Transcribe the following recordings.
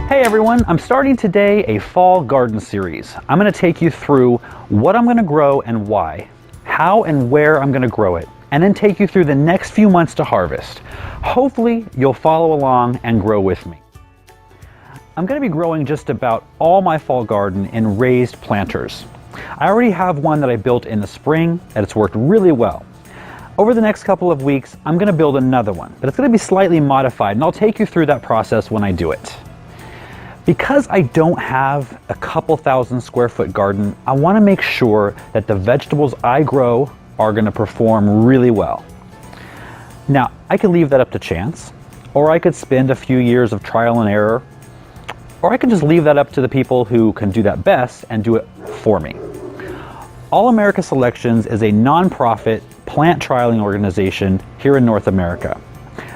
Hey everyone, I'm starting today a fall garden series. I'm going to take you through what I'm going to grow and why, how and where I'm going to grow it, and then take you through the next few months to harvest. Hopefully you'll follow along and grow with me. I'm going to be growing just about all my fall garden in raised planters. I already have one that I built in the spring and it's worked really well. Over the next couple of weeks, I'm going to build another one, but it's going to be slightly modified, and I'll take you through that process when I do it. Because I don't have a couple thousand square foot garden, I want to make sure that the vegetables I grow are going to perform really well. Now, I could leave that up to chance, or I could spend a few years of trial and error, or I could just leave that up to the people who can do that best and do it for me. All America Selections is a nonprofit plant trialing organization here in North America.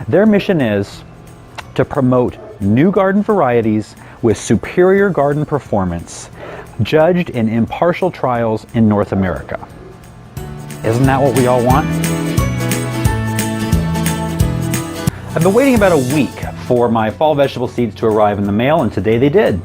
Their mission is to promote new garden varieties with superior garden performance, judged in impartial trials in North America. Isn't that what we all want? I've been waiting about a week for my fall vegetable seeds to arrive in the mail, and today they did.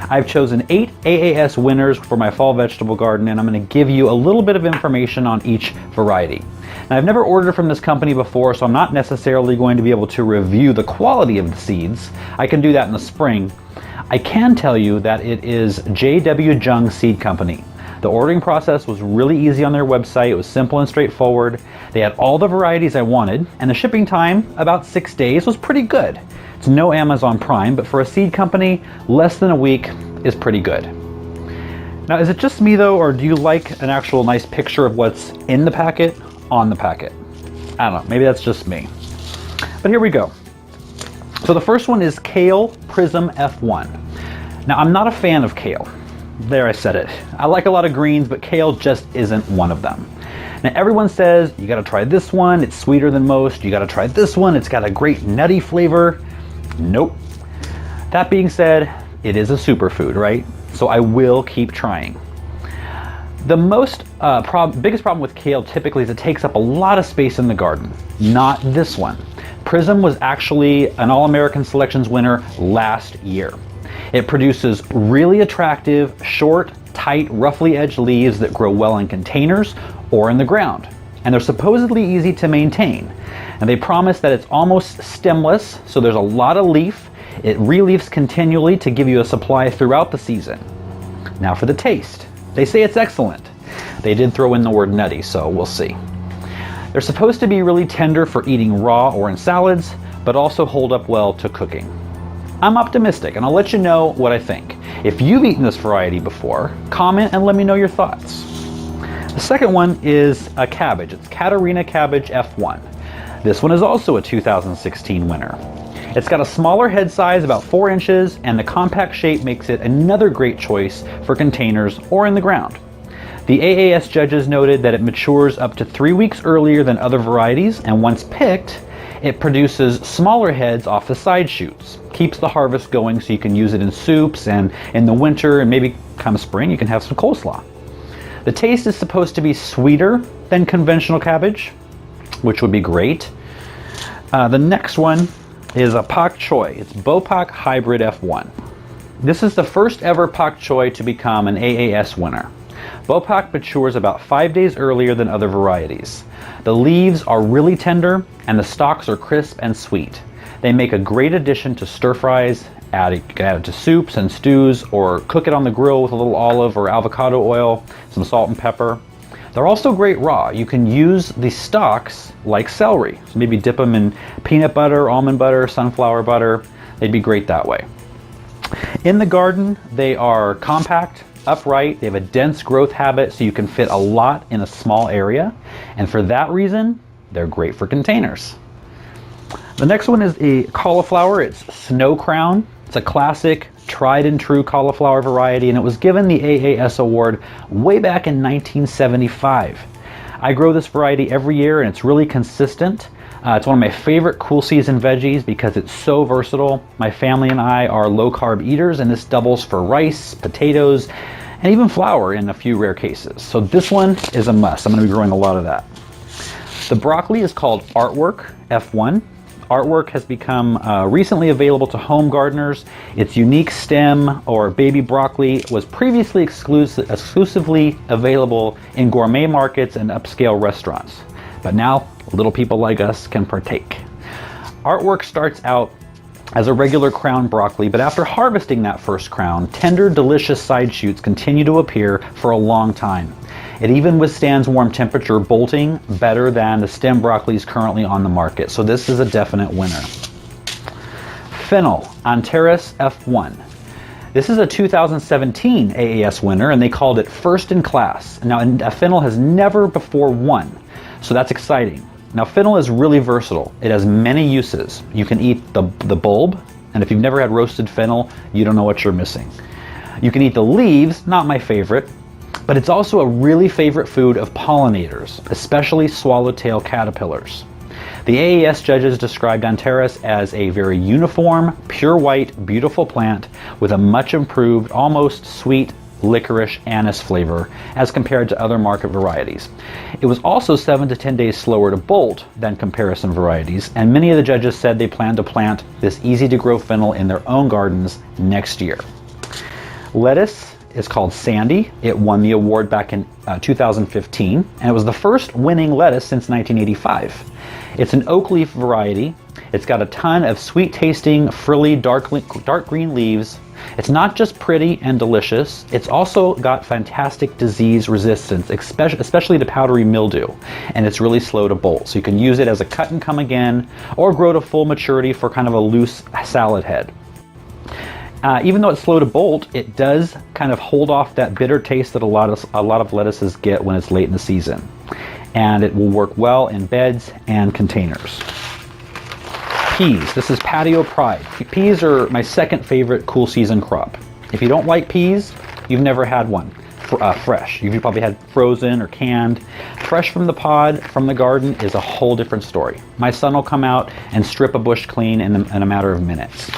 I've chosen 8 AAS winners for my fall vegetable garden, and I'm going to give you a little bit of information on each variety. Now, I've never ordered from this company before, so I'm not necessarily going to be able to review the quality of the seeds. I can do that in the spring. I can tell you that it is J.W. Jung Seed Company. The ordering process was really easy on their website. It was simple and straightforward. They had all the varieties I wanted, and the shipping time, about 6 days, was pretty good. It's no Amazon Prime, but for a seed company, less than a week is pretty good. Now, is it just me though, or do you like an actual nice picture of what's in the packet on the packet? I don't know, maybe that's just me. But here we go. So the first one is Kale Prism F1. Now, I'm not a fan of kale. There, I said it. I like a lot of greens, but kale just isn't one of them. Now, everyone says, you gotta try this one, it's sweeter than most. You gotta try this one, it's got a great nutty flavor. Nope. That being said, it is a superfood, right? So I will keep trying. The biggest problem with kale typically is it takes up a lot of space in the garden. Not this one. Prism was actually an All-American Selections winner last year. It produces really attractive, short, tight, roughly edged leaves that grow well in containers or in the ground. And they're supposedly easy to maintain. And they promise that it's almost stemless, so there's a lot of leaf. It re-leaves continually to give you a supply throughout the season. Now for the taste. They say it's excellent. They did throw in the word nutty, so we'll see. They're supposed to be really tender for eating raw or in salads, but also hold up well to cooking. I'm optimistic, and I'll let you know what I think. If you've eaten this variety before, comment and let me know your thoughts. The second one is a cabbage. It's Catarina Cabbage F1. This one is also a 2016 winner. It's got a smaller head size, about 4 inches, and the compact shape makes it another great choice for containers or in the ground. The AAS judges noted that it matures up to 3 weeks earlier than other varieties, and once picked, it produces smaller heads off the side shoots. Keeps the harvest going so you can use it in soups, and in the winter and maybe come spring you can have some coleslaw. The taste is supposed to be sweeter than conventional cabbage, which would be great. The next one is a Pak Choi. It's Pak Hybrid F1. This is the first ever Pak Choi to become an AAS winner. Pak matures about 5 days earlier than other varieties. The leaves are really tender and the stalks are crisp and sweet. They make a great addition to stir fries. You can add it to soups and stews, or cook it on the grill with a little olive or avocado oil, some salt and pepper. They're also great raw. You can use the stalks like celery. So maybe dip them in peanut butter, almond butter, sunflower butter. They'd be great that way. In the garden, they are compact, upright, they have a dense growth habit, so you can fit a lot in a small area. And for that reason, they're great for containers. The next one is a cauliflower. It's Snow Crown. It's a classic, tried and true cauliflower variety, and it was given the AAS award way back in 1975. I grow this variety every year, and it's really consistent. It's one of my favorite cool season veggies because it's so versatile. My family and I are low carb eaters, and this doubles for rice, potatoes, and even flour in a few rare cases. So this one is a must. I'm going to be growing a lot of that. The broccoli is called Artwork F1. Artwork has become recently available to home gardeners. Its unique stem or baby broccoli was previously exclusively available in gourmet markets and upscale restaurants. But now, little people like us can partake. Artwork starts out as a regular crown broccoli, but after harvesting that first crown, tender, delicious side shoots continue to appear for a long time. It even withstands warm temperature, bolting better than the stem broccolis currently on the market. So this is a definite winner. Fennel F1. This is a 2017 AAS winner, and they called it first in class. Now, a fennel has never before won, so that's exciting. Now, fennel is really versatile. It has many uses. You can eat the bulb, and if you've never had roasted fennel, you don't know what you're missing. You can eat the leaves, not my favorite, but it's also a really favorite food of pollinators, especially swallowtail caterpillars. The AAS judges described Antares as a very uniform, pure white, beautiful plant with a much improved, almost sweet, licorice anise flavor as compared to other market varieties. It was also 7 to 10 days slower to bolt than comparison varieties, and many of the judges said they plan to plant this easy to grow fennel in their own gardens next year. Lettuce is called Sandy. It won the award back in 2015, and it was the first winning lettuce since 1985. It's an oak leaf variety. It's got a ton of sweet tasting, frilly, dark green leaves. It's not just pretty and delicious, it's also got fantastic disease resistance, especially to powdery mildew, and it's really slow to bolt. So you can use it as a cut and come again, or grow to full maturity for kind of a loose salad head. Even though it's slow to bolt, it does kind of hold off that bitter taste that a lot of lettuces get when it's late in the season. And it will work well in beds and containers. Peas. This is Patio Pride. Peas are my second favorite cool season crop. If you don't like peas, you've never had one fresh. You've probably had frozen or canned. Fresh from the pod, from the garden, is a whole different story. My son will come out and strip a bush clean in a matter of minutes.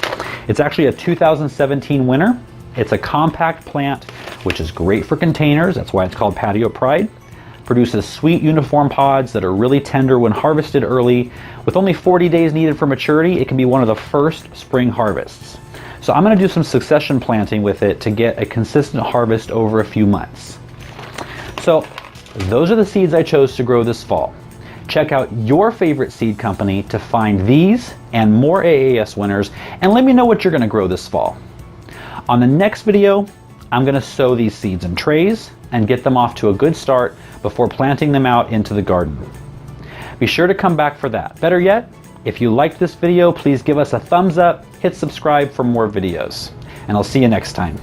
It's actually a 2017 winner. It's a compact plant, which is great for containers. That's why it's called Patio Pride. Produces sweet uniform pods that are really tender when harvested early. With only 40 days needed for maturity, it can be one of the first spring harvests. So I'm going to do some succession planting with it to get a consistent harvest over a few months. So those are the seeds I chose to grow this fall. Check out your favorite seed company to find these and more AAS winners, and let me know what you're going to grow this fall. On the next video, I'm going to sow these seeds in trays and get them off to a good start before planting them out into the garden. Be sure to come back for that. Better yet, if you liked this video, please give us a thumbs up, hit subscribe for more videos, and I'll see you next time.